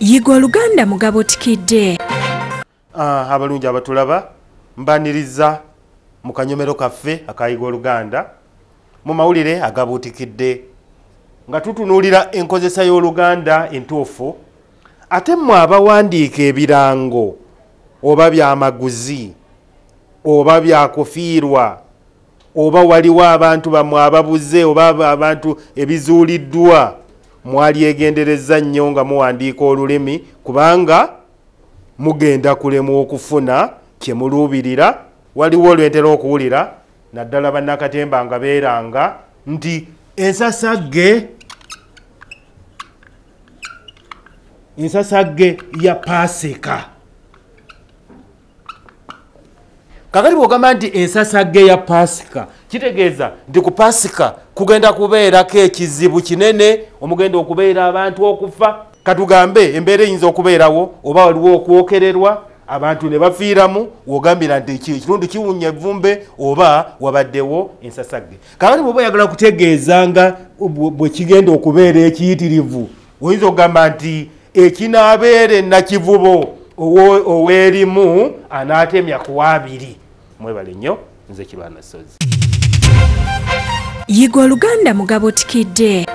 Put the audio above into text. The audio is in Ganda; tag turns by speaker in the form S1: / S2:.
S1: Yiga Oluganda mu Agabuutikidde.
S2: Abalungi abatulaba mbaniriza mu kanyomero kaffe aka Yiga Oluganda mu mawulire Agabuutikidde nga tutunuulira enkozesa y'Oluganda entuufu ate mmwe abawandiika ebirango oba byamaguzi oba byakufiirwa oba waliwo abantu bammwe ababuze oba abantu ebizuuliddwa mwalyegendereza nnyo nga muwandiika olulimi kubanga mugenda kulemu okufuna kye muluubirira. Waliwo olwentera okuwulira naddala bannakatemba nga beeranga nti ensasagge ya Pasika. Kakati bw'ogamba nti ensasagge ya Pasika kitegeeza nti ku Pasika kugenda kubeerako ekizibu kinene omugenda okubeera abantu okufa. Katugambe embeera eyinza okubeerawo oba waliwo okwokererwa abantu ne bafiiramu wogambira nti ekitundu kiwunya evvumbe oba wabaddewo ensasagge. Kakati bw'oba oyagala kutegeeza nga bwe kigenda okubeera ekiyitirivu oyinza okugamba nti ekinaabeera ennakivubo oweerimu anaatemya ku waabiri. Mwebale nnyo, nze Kirwana Sozi.
S1: Yiga Oluganda mu Agabuutikidde.